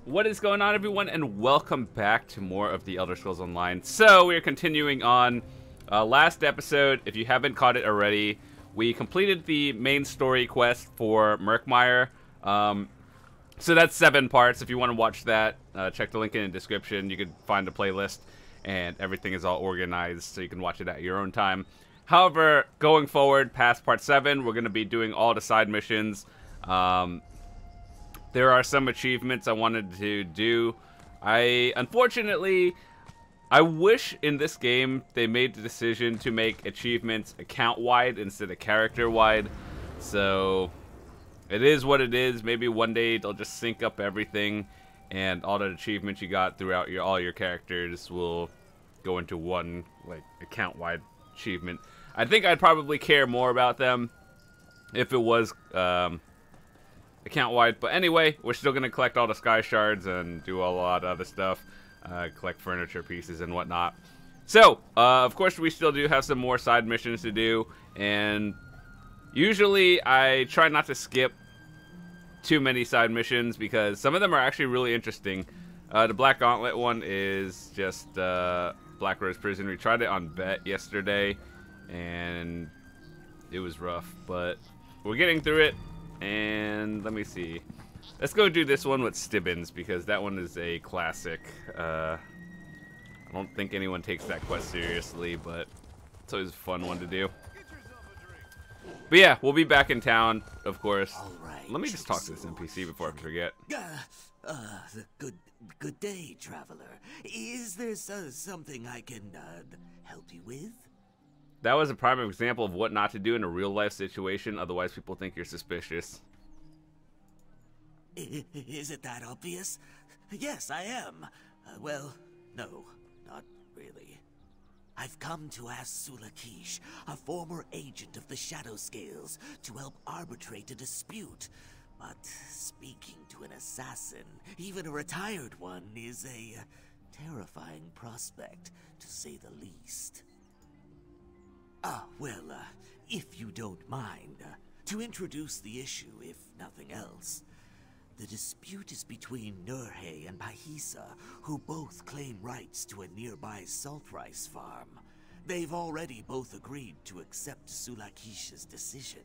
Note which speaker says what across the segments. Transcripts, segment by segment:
Speaker 1: What is going on, everyone, and welcome back to more of the Elder Scrolls Online. So, we are continuing on last episode. If you haven't caught it already, we completed the main story quest for Murkmire. So that's 7 parts. If you want to watch that, check the link in the description. You can find the playlist, and everything is all organized so you can watch it at your own time. However, going forward, past part 7, we're going to be doing all the side missions. There are some achievements I wanted to do. Unfortunately, I wish in this game they made the decision to make achievements account-wide instead of character-wide. So, it is what it is. Maybe one day they'll just sync up everything, and all the achievements you got throughout all your characters will go into one account-wide achievement. I think I'd probably care more about them if it was account-wide, but anyway, we're still going to collect all the sky shards and do a lot of other stuff, collect furniture pieces and whatnot. So, of course, we still do have some more side missions to do, and usually I try not to skip too many side missions because some of them are actually really interesting. The Black Gauntlet one is just Black Rose Prison. We tried it on Bet yesterday, and it was rough, but we're getting through it. And let me see. Let's go do this one with Stibbons because that one is a classic. I don't think anyone takes that quest seriously, but it's always a fun one to do. But yeah, we'll be back in town, of course.
Speaker 2: Right,
Speaker 1: let me just talk to this NPC before I forget.
Speaker 2: Good day, traveler. Is there something I can help you with?
Speaker 1: That was a prime example of what not to do in a real-life situation, otherwise people think you're suspicious.
Speaker 2: Is it that obvious? Yes, I am. Well, no, not really. I've come to ask Sulakish, a former agent of the Shadow Scales, to help arbitrate a dispute. But speaking to an assassin, even a retired one, is a terrifying prospect, to say the least. Well, if you don't mind, to introduce the issue, if nothing else. The dispute is between Nurhe and Pahisa, who both claim rights to a nearby salt rice farm. They've already both agreed to accept Sulakish's decision.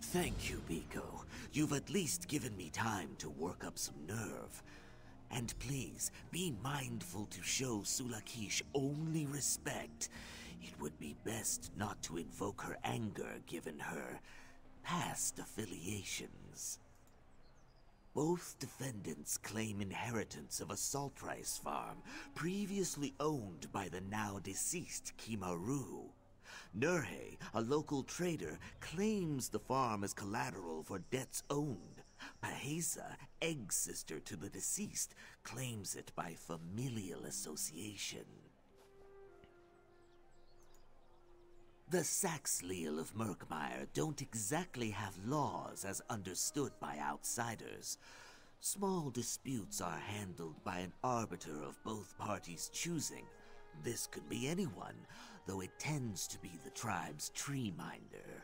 Speaker 2: Thank you, Biko. You've at least given me time to work up some nerve. And please, be mindful to show Sulakish only respect. It would be best not to invoke her anger given her past affiliations. Both defendants claim inheritance of a salt rice farm previously owned by the now deceased Kimaru. Nurhe, a local trader, claims the farm as collateral for debts owed. Pahisa, egg sister to the deceased, claims it by familial association. The Saxleal of Murkmire don't exactly have laws as understood by outsiders. Small disputes are handled by an arbiter of both parties' choosing. This could be anyone, though it tends to be the tribe's tree minder.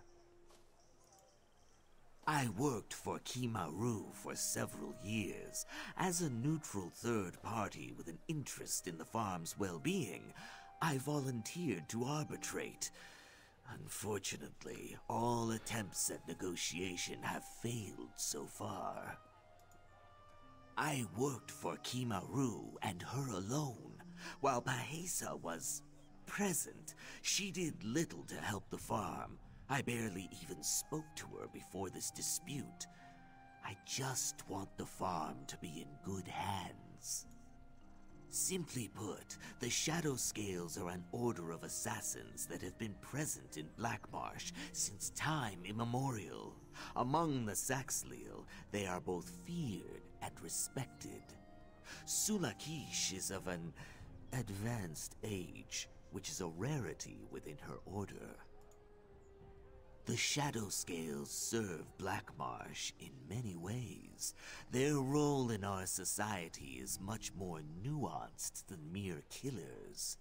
Speaker 2: I worked for Kimaru for several years. As a neutral third party with an interest in the farm's well-being, I volunteered to arbitrate. Unfortunately, all attempts at negotiation have failed so far. I worked for Kimaru and her alone. While Pahisa was present, she did little to help the farm. I barely even spoke to her before this dispute. I just want the farm to be in good hands. Simply put, the Shadow Scales are an order of assassins that have been present in Black Marsh since time immemorial. Among the Saxleal, they are both feared and respected. Sulakish is of an advanced age, which is a rarity within her order. The Shadow Scales serve Black Marsh in many ways. Their role in our society is much more nuanced than mere killers.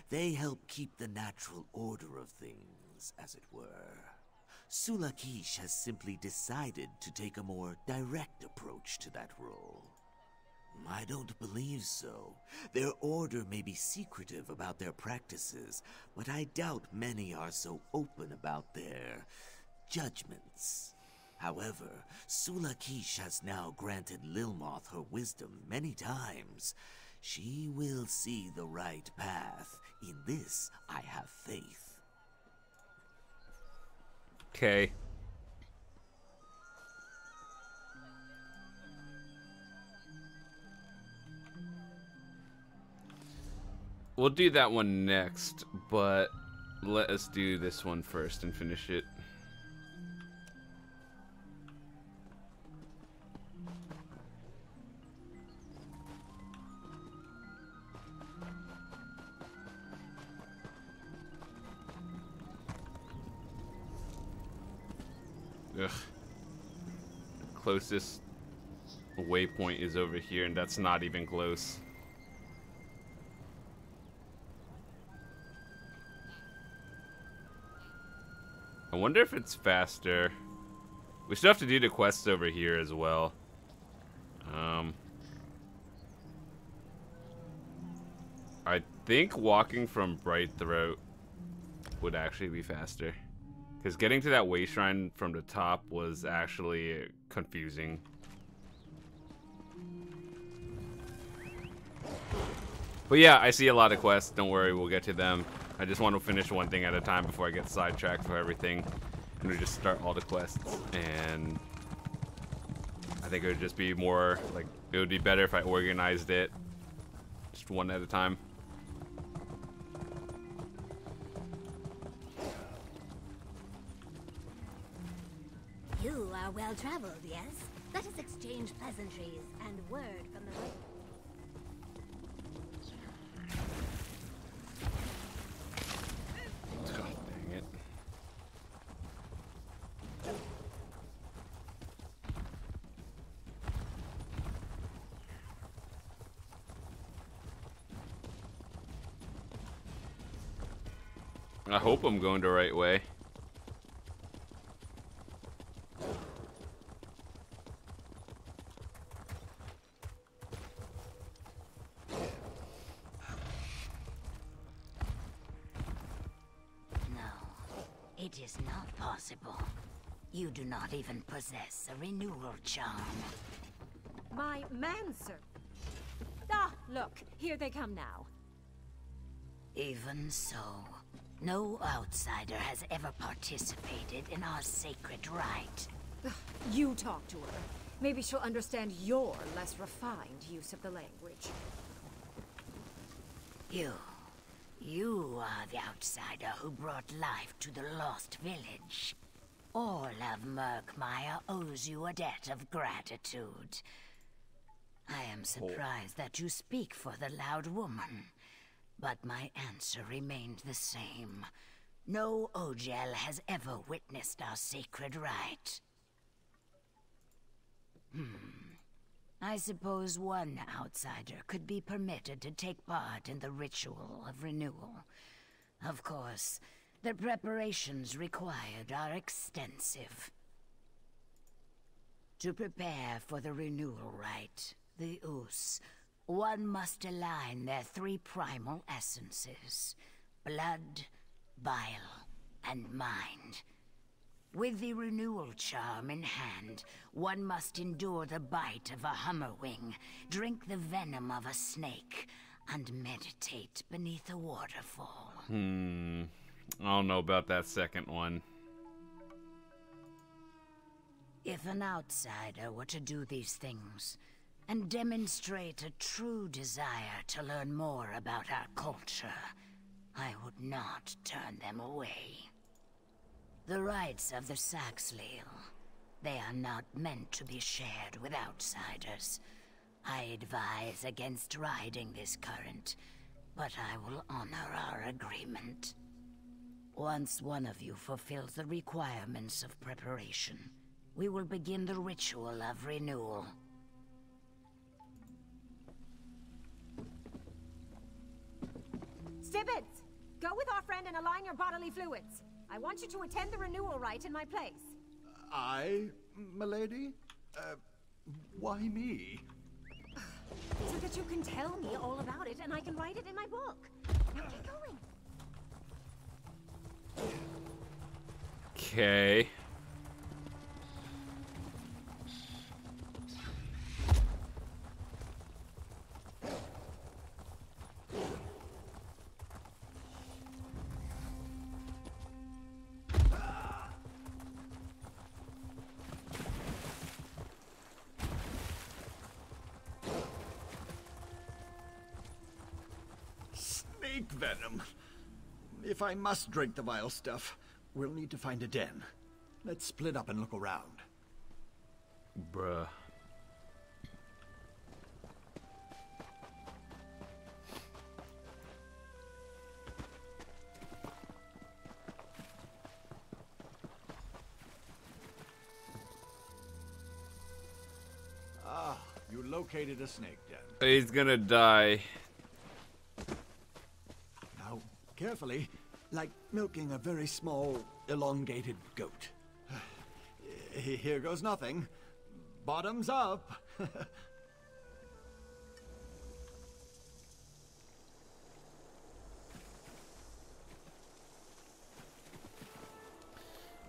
Speaker 2: They help keep the natural order of things, as it were. Sulakish has simply decided to take a more direct approach to that role. I don't believe so. Their order may be secretive about their practices, but I doubt many are so open about their judgments. However, Sulakish has now granted Lilmoth her wisdom many times. She will see the right path. In this, I have faith.
Speaker 1: Okay. We'll do that one next, but let us do this one first and finish it. Ugh. Closest waypoint is over here, and that's not even close. I wonder if it's faster. We still have to do the quests over here as well. I think walking from Bright Throat would actually be faster. Because getting to that way shrine from the top was actually confusing. But yeah, I see a lot of quests. Don't worry, we'll get to them. I just want to finish one thing at a time before I get sidetracked for everything. And we just start all the quests. And I think it would just be more, like, it would be better if I organized it just one at a time.
Speaker 3: You are well traveled, yes? Let us exchange pleasantries and word from the road.
Speaker 1: Oh, dang it. I hope I'm going the right way.
Speaker 3: It is not possible. You do not even possess a renewal charm.
Speaker 4: My manservant. Ah, look, here they come now.
Speaker 3: Even so, no outsider has ever participated in our sacred rite.
Speaker 4: You talk to her. Maybe she'll understand your less refined use of the language.
Speaker 3: You are the outsider who brought life to the lost village. All of Murkmire owes you a debt of gratitude. I am surprised that you speak for the loud woman, but my answer remained the same. No Ogel has ever witnessed our sacred rite. I suppose one outsider could be permitted to take part in the ritual of renewal. Of course, the preparations required are extensive. To prepare for the renewal rite, the Us, one must align their three primal essences: blood, bile, and mind. With the renewal charm in hand, one must endure the bite of a hummerwing, drink the venom of a snake, and meditate beneath a waterfall.
Speaker 1: I don't know about that second one.
Speaker 3: If an outsider were to do these things, and demonstrate a true desire to learn more about our culture, I would not turn them away. The rites of the Saxhleel, they are not meant to be shared with outsiders. I advise against riding this current, but I will honor our agreement. Once one of you fulfills the requirements of preparation, we will begin the ritual of renewal.
Speaker 4: Stibbons! Go with our friend and align your bodily fluids. I want you to attend the renewal rite in my place.
Speaker 5: I, milady? Why me?
Speaker 4: So that you can tell me all about it and I can write it in my book. Now get going.
Speaker 1: Okay.
Speaker 5: Snake venom. If I must drink the vile stuff, we'll need to find a den. Let's split up and look around.
Speaker 1: Bruh.
Speaker 5: Ah, you located a snake den.
Speaker 1: He's gonna die.
Speaker 5: Now, carefully, like milking a very small, elongated goat. Here goes nothing. Bottoms up.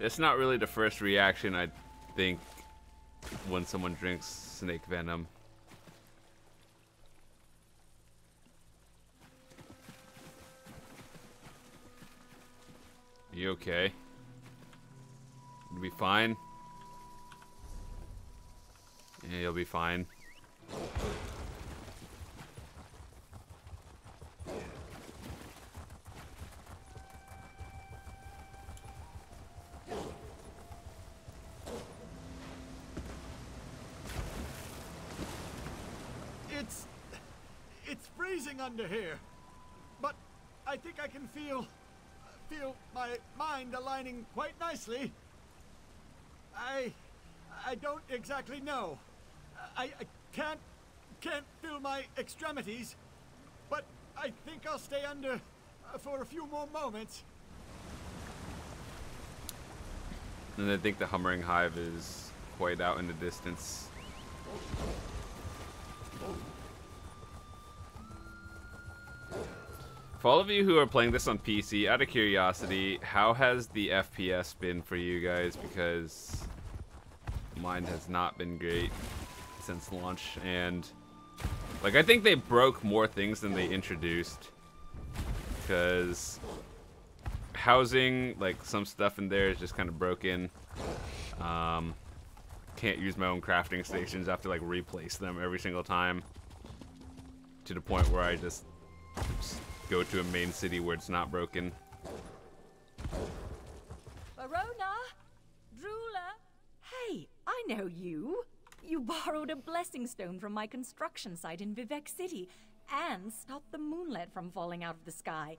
Speaker 1: It's not really the first reaction, I think, when someone drinks snake venom. You okay? You'll be fine? Yeah, you'll be fine.
Speaker 5: It's freezing under here. But I think I can feel my mind aligning quite nicely. I don't exactly know. I can't feel my extremities, but I think I'll stay under for a few more moments.
Speaker 1: And I think the Hummering Hive is quite out in the distance. For all of you who are playing this on PC, out of curiosity, how has the FPS been for you guys? Because mine has not been great since launch, and like I think they broke more things than they introduced. Because housing, like some stuff in there is just kind of broken. Can't use my own crafting stations. I have to like replace them every single time. To the point where I just go to a main city where it's not broken.
Speaker 6: Verona? Drula? Hey, I know you. You borrowed a blessing stone from my construction site in Vivek City and stopped the moonlet from falling out of the sky.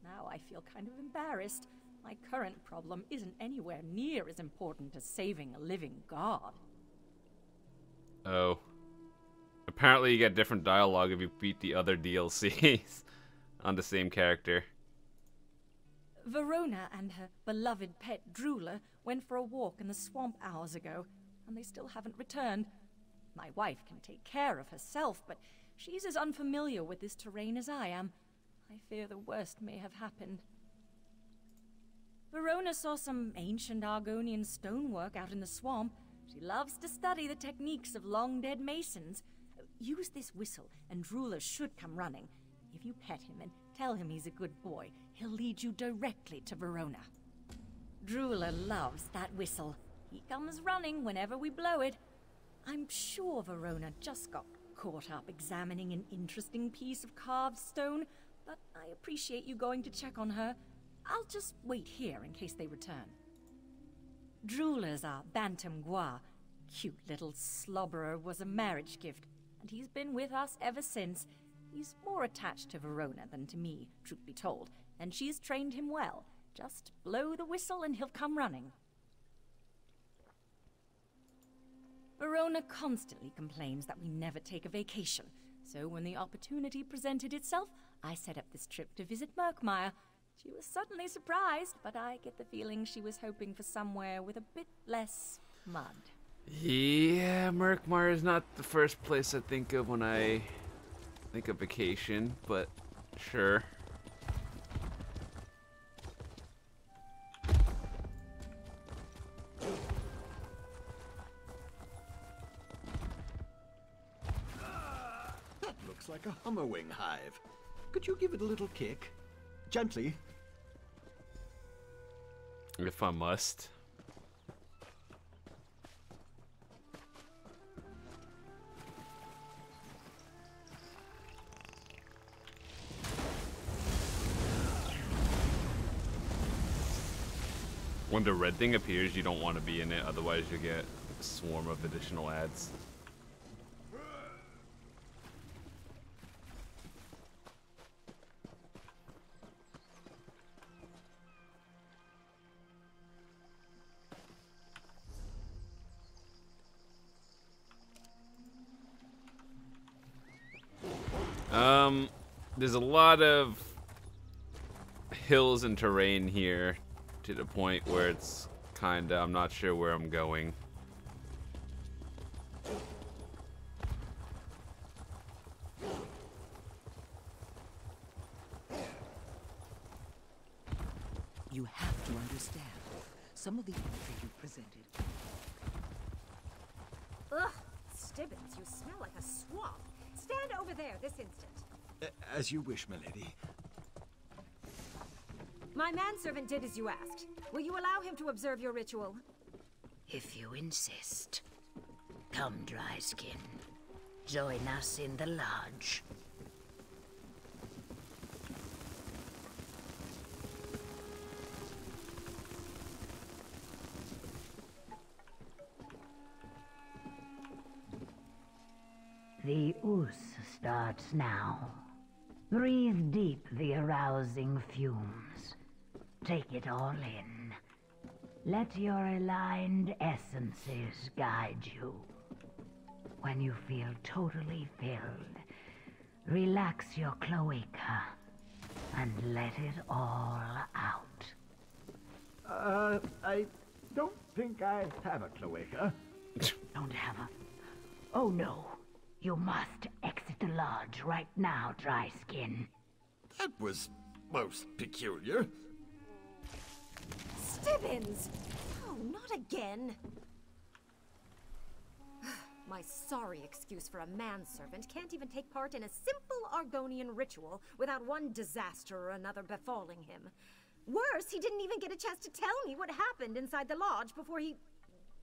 Speaker 6: Now I feel kind of embarrassed. My current problem isn't anywhere near as important as saving a living god.
Speaker 1: Oh. Apparently you get different dialogue if you beat the other DLCs on the same character.
Speaker 6: Verona and her beloved pet Drula went for a walk in the swamp hours ago, and they still haven't returned. My wife can take care of herself, but she's as unfamiliar with this terrain as I am. I fear the worst may have happened. Verona saw some ancient Argonian stonework out in the swamp. She loves to study the techniques of long-dead masons. Use this whistle, and Drula should come running. If you pet him and tell him he's a good boy, he'll lead you directly to Verona. Drula loves that whistle. He comes running whenever we blow it. I'm sure Verona just got caught up examining an interesting piece of carved stone, but I appreciate you going to check on her. I'll just wait here in case they return. Drula's our Bantam Gua. Cute little slobberer was a marriage gift, and he's been with us ever since. He's more attached to Verona than to me, truth be told, and she's trained him well. Just blow the whistle and he'll come running. Verona constantly complains that we never take a vacation, so when the opportunity presented itself, I set up this trip to visit Murkmire. She was certainly surprised, but I get the feeling she was hoping for somewhere with a bit less mud.
Speaker 1: Yeah, Murkmire is not the first place I think of when I think of vacation, but sure.
Speaker 5: That looks like a hummerwing hive. Could you give it a little kick? Gently.
Speaker 1: If I must. When the red thing appears, you don't want to be in it, otherwise you get a swarm of additional ads. There's a lot of hills and terrain here to the point where it's kinda, I'm not sure where I'm going.
Speaker 7: You have to understand. Some of the imagery you presented.
Speaker 4: Ugh, Stibbons, you smell like a swamp. Stand over there this instant.
Speaker 5: As you wish, milady.
Speaker 4: My manservant did as you asked. Will you allow him to observe your ritual?
Speaker 3: If you insist. Come, Dryskin. Join us in the lodge. The ooze starts now. Breathe deep the arousing fumes. Take it all in. Let your aligned essences guide you. When you feel totally filled, relax your cloaca and let it all out.
Speaker 5: I don't think I have a cloaca.
Speaker 3: Don't have a... Oh no. You must exit the lodge right now, Dryskin.
Speaker 5: That was most peculiar.
Speaker 4: Stibbons! Oh, not again. My sorry excuse for a manservant can't even take part in a simple Argonian ritual without one disaster or another befalling him. Worse, he didn't even get a chance to tell me what happened inside the lodge before he...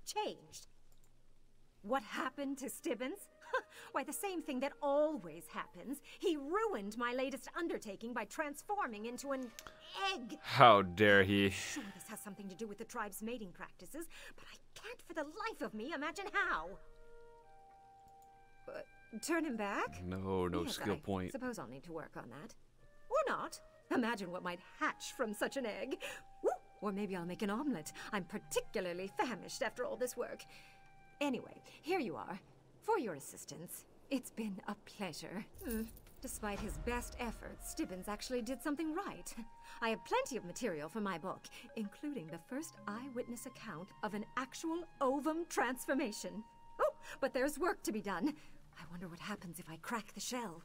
Speaker 4: changed. What happened to Stibbons? Why, the same thing that always happens. He ruined my latest undertaking by transforming into an egg.
Speaker 1: How dare he?
Speaker 4: I'm sure this has something to do with the tribe's mating practices, but I can't for the life of me imagine how. Turn him back?
Speaker 1: No
Speaker 4: Yes,
Speaker 1: skill point.
Speaker 4: Suppose I'll need to work on that. Or not. Imagine what might hatch from such an egg. Woo! Or maybe I'll make an omelet. I'm particularly famished after all this work. Anyway, here you are. For your assistance. It's been a pleasure. Despite his best efforts, Stibbons actually did something right. I have plenty of material for my book, including the first eyewitness account of an actual ovum transformation. Oh, but there's work to be done. I wonder what happens if I crack the shell.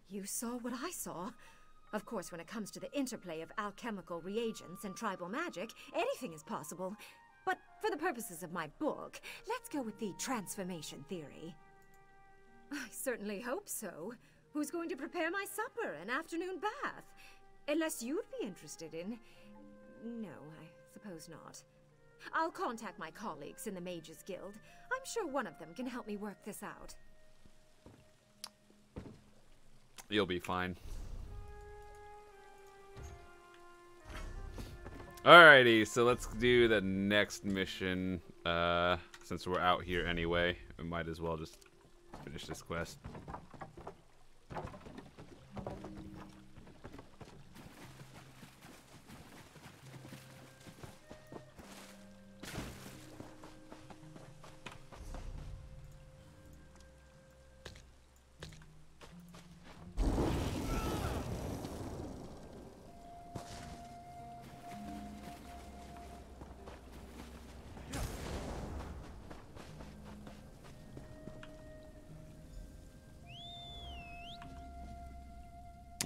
Speaker 4: You saw what I saw. Of course, when it comes to the interplay of alchemical reagents and tribal magic, anything is possible. But for the purposes of my book, let's go with the transformation theory. I certainly hope so. Who's going to prepare my supper and afternoon bath? Unless you'd be interested in... No, I suppose not. I'll contact my colleagues in the Mages Guild. I'm sure one of them can help me work this out.
Speaker 1: You'll be fine. Alrighty, so let's do the next mission. Since we're out here anyway, we might as well just finish this quest.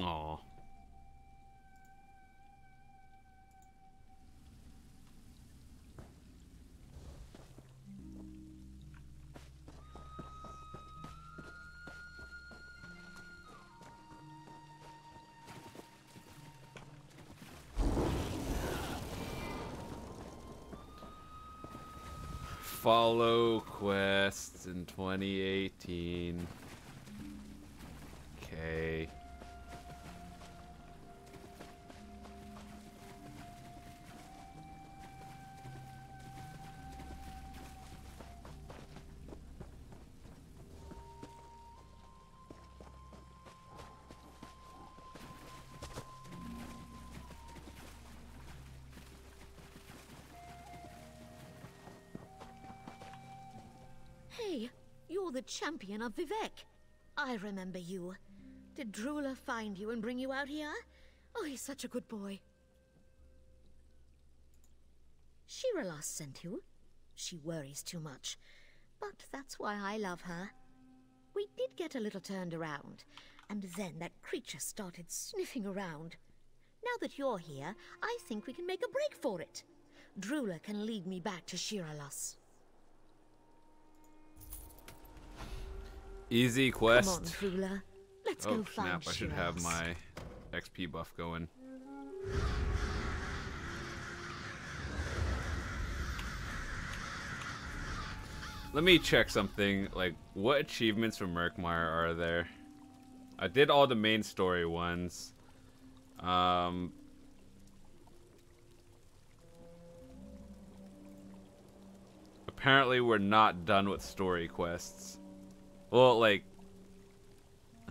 Speaker 1: Aw. Follow quests in 2018. Okay.
Speaker 8: Hey, you're the champion of Vivek. I remember you. Did Drula find you and bring you out here? Oh, he's such a good boy. Shiralas sent you. She worries too much. But that's why I love her. We did get a little turned around, and then that creature started sniffing around. Now that you're here, I think we can make a break for it. Drula can lead me back to Shiralas.
Speaker 1: Easy quest.
Speaker 8: Come on, Drula. Let's go find
Speaker 1: snap, I should have
Speaker 8: Shiralas.
Speaker 1: my XP buff going. Let me check something, like, what achievements for Murkmire are there? I did all the main story ones. Apparently we're not done with story quests. Well, like,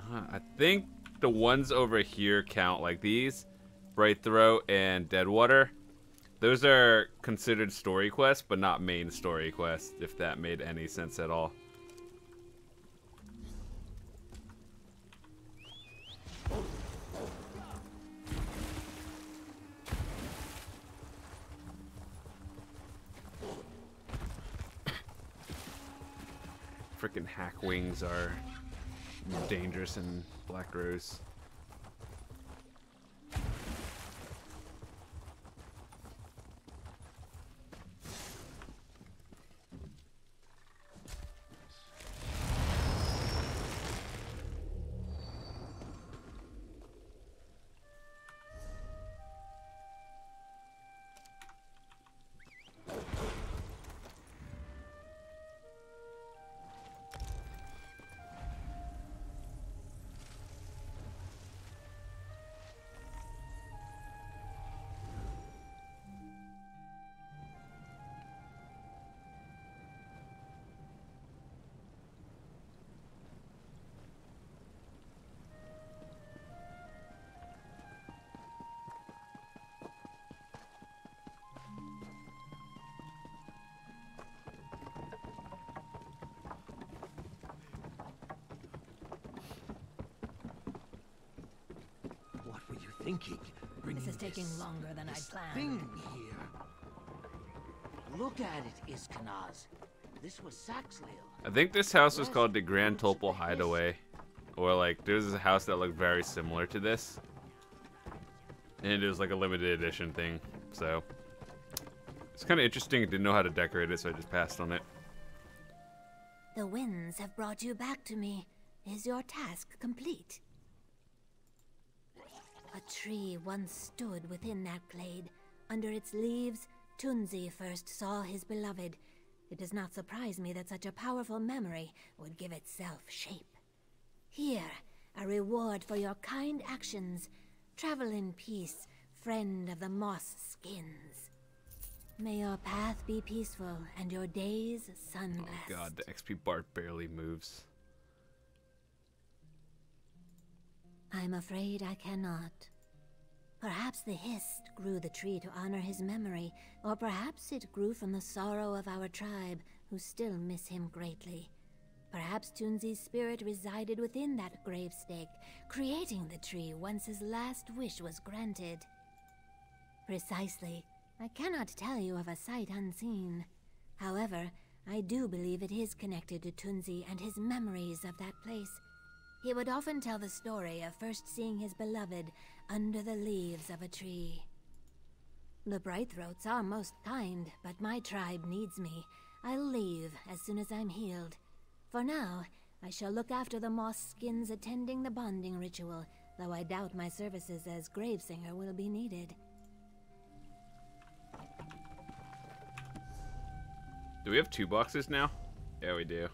Speaker 1: I think the ones over here count, like these, Bright Throat and Deadwater. Those are considered story quests, but not main story quests, if that made any sense at all. Frickin' hack wings are dangerous in Black Rose.
Speaker 2: Thinking,
Speaker 3: This is taking longer than I'd planned.
Speaker 2: thing here. Look at it, Iskanaz. This was Saxleel.
Speaker 1: I think this house was called the Grand Topol Hideaway. Or like, there's a house that looked very similar to this. And it was like a limited edition thing, so. It's kind of interesting. I didn't know how to decorate it, so I just passed on it.
Speaker 8: The winds have brought you back to me. Is your task complete? A tree once stood within that glade. Under its leaves, Tunzi first saw his beloved. It does not surprise me that such a powerful memory would give itself shape. Here, a reward for your kind actions. Travel in peace, friend of the moss skins. May your path be peaceful and your days sun-blessed.
Speaker 1: Oh god, the XP bar barely moves.
Speaker 8: I'm afraid I cannot. Perhaps the Hist grew the tree to honor his memory, or perhaps it grew from the sorrow of our tribe, who still miss him greatly. Perhaps Tunzi's spirit resided within that gravestake, creating the tree once his last wish was granted. Precisely. I cannot tell you of a sight unseen. However, I do believe it is connected to Tunzi and his memories of that place. He would often tell the story of first seeing his beloved under the leaves of a tree. The Brightthroats are most kind, but my tribe needs me. I'll leave as soon as I'm healed. For now, I shall look after the moss skins attending the bonding ritual, though I doubt my services as Gravesinger will be needed.
Speaker 1: Do we have 2 boxes now? Yeah, we do.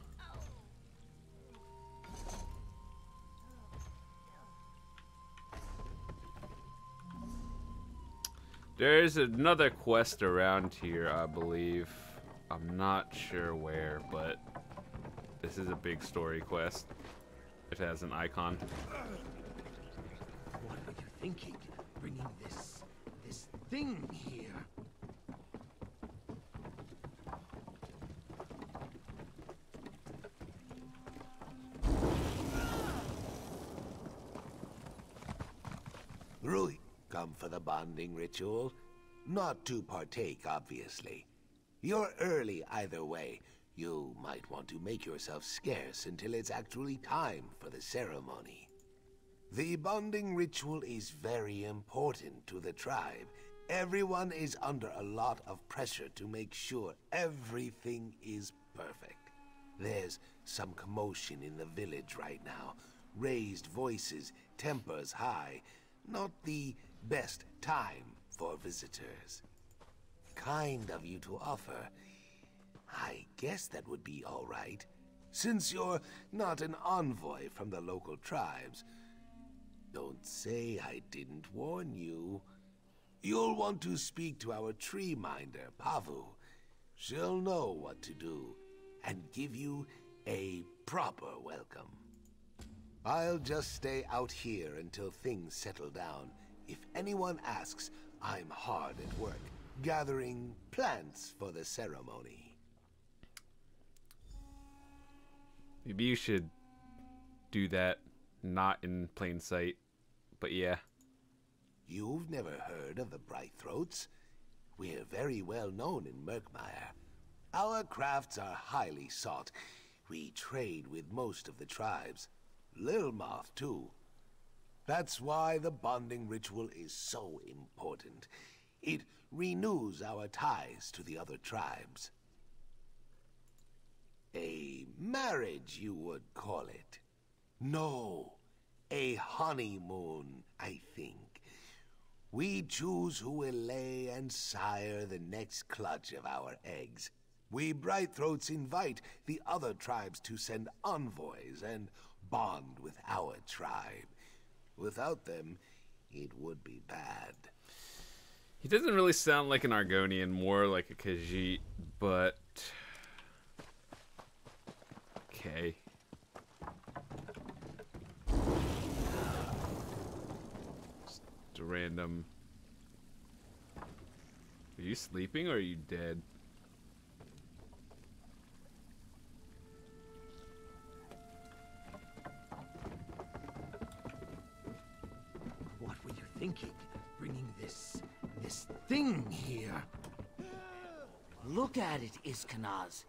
Speaker 1: There's another quest around here, I believe. I'm not sure where, but this is a big story quest. It has an icon.
Speaker 2: What were you thinking, bringing this thing here? Rui, come for the bonding ritual. Not to partake, obviously. You're early either way. You might want to make yourself scarce until it's actually time for the ceremony. The bonding ritual is very important to the tribe. Everyone is under a lot of pressure to make sure everything is perfect. There's some commotion in the village right now. Raised voices, tempers high. Not the best time for visitors. Kind of you to offer. I guess that would be all right, since you're not an envoy from the local tribes. Don't say I didn't warn you. You'll want to speak to our tree minder, Pavu. She'll know what to do, and give you a proper welcome. I'll just stay out here until things settle down. If anyone asks, I'm hard at work, gathering plants for the ceremony.
Speaker 1: Maybe you should do that, not in plain sight, but yeah.
Speaker 2: You've never heard of the Brightthroats? We're very well known in Murkmire. Our crafts are highly sought. We trade with most of the tribes. Lil Moth, too. That's why the bonding ritual is so important. It renews our ties to the other tribes. A marriage, you would call it. No, a honeymoon, I think. We choose who will lay and sire the next clutch of our eggs. We Brightthroats invite the other tribes to send envoys and bond with our tribe. Without them, it would be bad.
Speaker 1: He doesn't really sound like an Argonian, more like a Khajiit, but... okay. Just a random... Are you sleeping or are you dead?
Speaker 2: What were you thinking, bringing this thing here?
Speaker 9: Look at it, Iskanaz.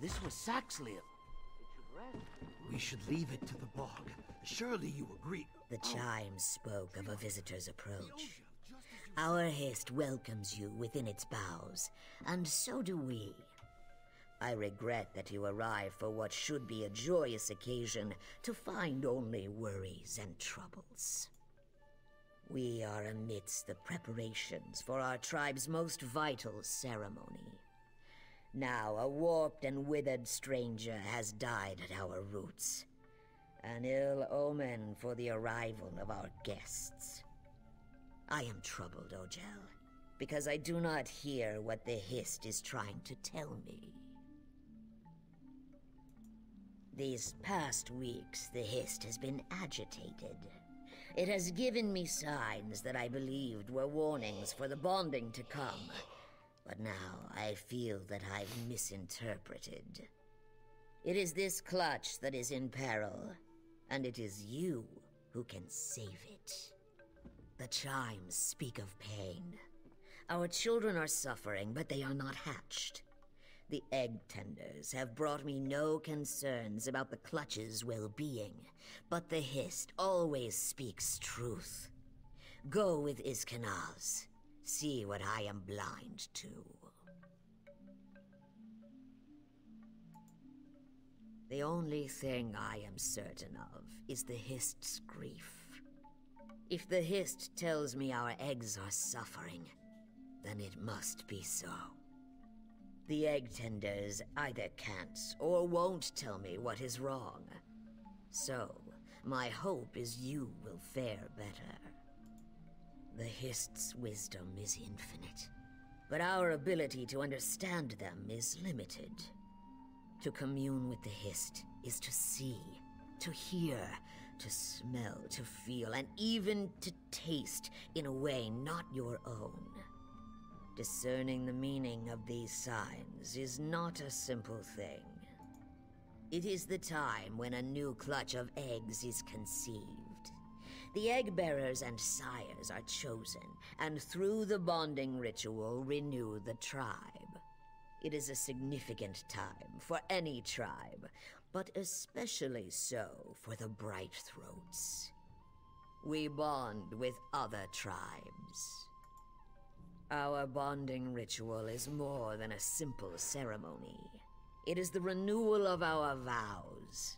Speaker 9: This was Saxlia.
Speaker 2: We should leave it to the bog. Surely you agree.
Speaker 3: The chimes spoke of a visitor's approach. Our Hist welcomes you within its boughs, and so do we. I regret that you arrive for what should be a joyous occasion to find only worries and troubles. We are amidst the preparations for our tribe's most vital ceremony. Now a warped and withered stranger has died at our roots. An ill omen for the arrival of our guests. I am troubled, Ojel, because I do not hear what the Hist is trying to tell me. These past weeks, the Hist has been agitated. It has given me signs that I believed were warnings for the bonding to come. But now I feel that I've misinterpreted. It is this clutch that is in peril, and it is you who can save it. The chimes speak of pain. Our children are suffering, but they are not hatched.
Speaker 10: The egg tenders have brought me no concerns about the clutch's well-being, but the Hist always speaks truth. Go with Iskanaz. See what I am blind to. The only thing I am certain of is the Hist's grief. If the Hist tells me our eggs are suffering, then it must be so. The egg tenders either can't or won't tell me what is wrong. So, my hope is you will fare better. The Hist's wisdom is infinite, but our ability to understand them is limited. To commune with the Hist is to see, to hear, to smell, to feel, and even to taste in a way not your own. Discerning the meaning of these signs is not a simple thing. It is the time when a new clutch of eggs is conceived. The egg bearers and sires are chosen, and through the bonding ritual renew the tribe. It is a significant time for any tribe, but especially so for the Bright Throats. We bond with other tribes. Our bonding ritual is more than a simple ceremony. It is the renewal of our vows.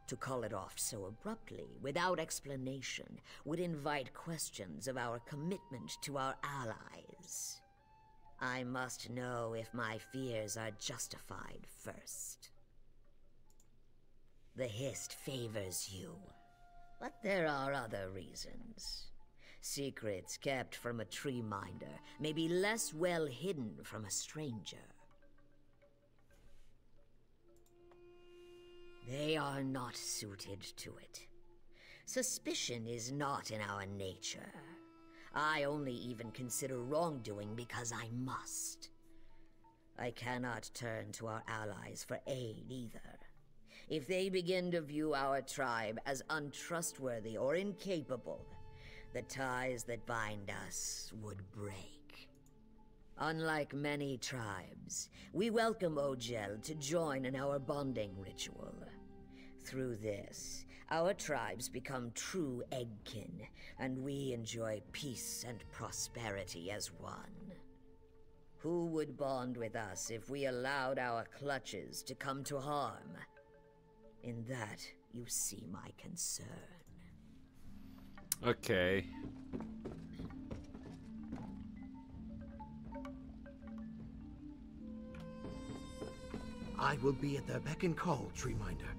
Speaker 10: To call it off so abruptly, without explanation, would invite questions of our commitment to our allies. I must know if my fears are justified first. The Hist favors you, but there are other reasons. Secrets kept from a tree minder may be less well hidden from a stranger. They are not suited to it. Suspicion is not in our nature. I only even consider wrongdoing because I must. I cannot turn to our allies for aid either. If they begin to view our tribe as untrustworthy or incapable, the ties that bind us would break. Unlike many tribes, we welcome Ogel to join in our bonding ritual. Through this, our tribes become true eggkin, and we enjoy peace and prosperity as one. Who would bond with us if we allowed our clutches to come to harm? In that, you see my concern.
Speaker 1: Okay.
Speaker 5: I will be at their beck and call, Treeminder.